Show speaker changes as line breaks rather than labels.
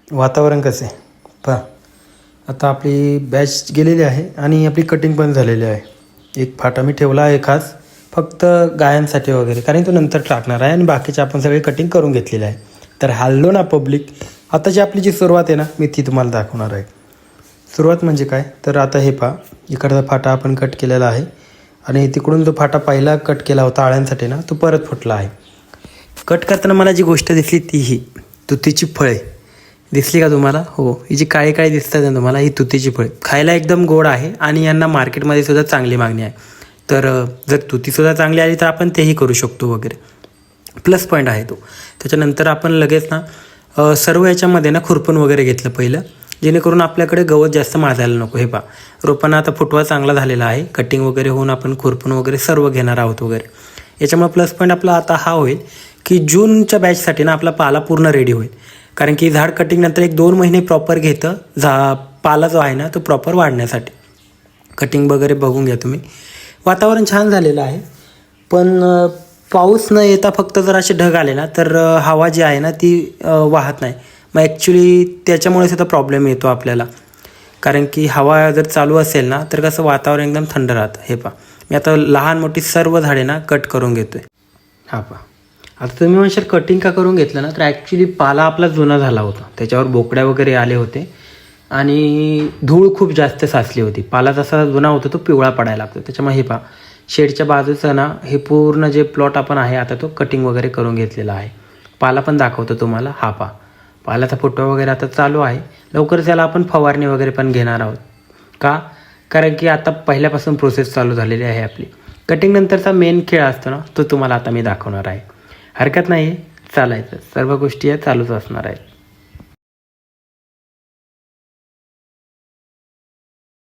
वातावरण कसं आहे पहा. आता आपली बॅच गेलेली आहे आणि आपली कटिंग पण झालेली आहे. एक फाटा मी ठेवला आहे खास फक्त गायांसाठी वगैरे, कारण तो नंतर टाकणार आहे आणि बाकीचे आपण सगळे कटिंग करून घेतलेले आहे. तर हॅलो ना पब्लिक, आताची आपली जी सुरुवात आहे ना मी ती तुम्हाला दाखवणार आहे. सुरुवात म्हणजे काय, तर आता हे पहा, इकडचा फाटा आपण कट केलेला आहे आणि तिकडून जो फाटा पहिला कट केला होता आळ्यांसाठी ना तो परत फुटला आहे. कट करताना मला जी गोष्ट दिसली ती ही तुतीची फळे दिसली का तुम्हाला? हो, ही जी काळी काळी दिसतात ना तुम्हाला, ही तुतीची फळे खायला एकदम गोड आहे आणि यांना मार्केटमध्ये सुद्धा चांगली मागणी आहे. तर जर तुतीसुद्धा चांगली आली तर आपण तेही करू शकतो वगैरे, प्लस पॉईंट आहे तो. त्याच्यानंतर आपण लगेच ना सर्व याच्यामध्ये ना खुरपण वगैरे घेतलं पहिलं, जेणेकरून आपल्याकडे गवत जास्त माजायला नको. हे पहा, रोपांना आता फुटवा चांगला झालेला आहे, कटिंग वगैरे होऊन आपण खुरपण वगैरे सर्व घेणार आहोत वगैरे. याच्यामुळे प्लस पॉईंट आपला आता हा होईल की जूनच्या बॅचसाठी ना आपला पाला पूर्ण रेडी होईल. कारण की झाड कटिंगनंतर 1-2 महिने प्रॉपर घेतं पाला जो आहे ना तो प्रॉपर वाढण्यासाठी. कटिंग वगैरे बघून घ्या तुम्ही. वातावरण छान झालेलं आहे, पण पाऊस न येता फक्त जर असे ढग आले ना तर हवा जी आहे ना ती वाहत नाही. मग ॲक्च्युली त्याच्यामुळे सुद्धा प्रॉब्लेम येतो आपल्याला. कारण की हवा जर चालू असेल ना तर कसं वातावरण एकदम थंड राहतं. हे पहा, मी आता लहान मोठी सर्व झाडे ना कट करून घेतो आहे. हा पहा, आता तुम्ही म्हणशाल कटिंग का करून घेतलं ना, तर ॲक्च्युली पाला आपला जुना झाला होता, त्याच्यावर बोकड्या वगैरे आले होते आणि धूळ खूप जास्त साचली होती. पाला जसा जुना होता तो पिवळा पडायला लागतो. त्याच्यामुळे हे पहा, शेडच्या बाजूचं ना हे पूर्ण जे प्लॉट आपण आहे आता तो कटिंग वगैरे करून घेतलेला आहे. पाला पण दाखवतो तुम्हाला. हा पहा, पाल्याचा फुटवा वगैरे आता चालू आहे. लवकरच याला आपण फवारणी वगैरे पण घेणार आहोत. का? कारण की आता पहिल्यापासून प्रोसेस चालू झालेली आहे आपली. कटिंग नंतरचा मेन खेळ असतो ना तो तुम्हाला आता मी दाखवणार आहे. हरकत नाही, चालायचं, सर्व गोष्टी या चालूच असणार आहेत.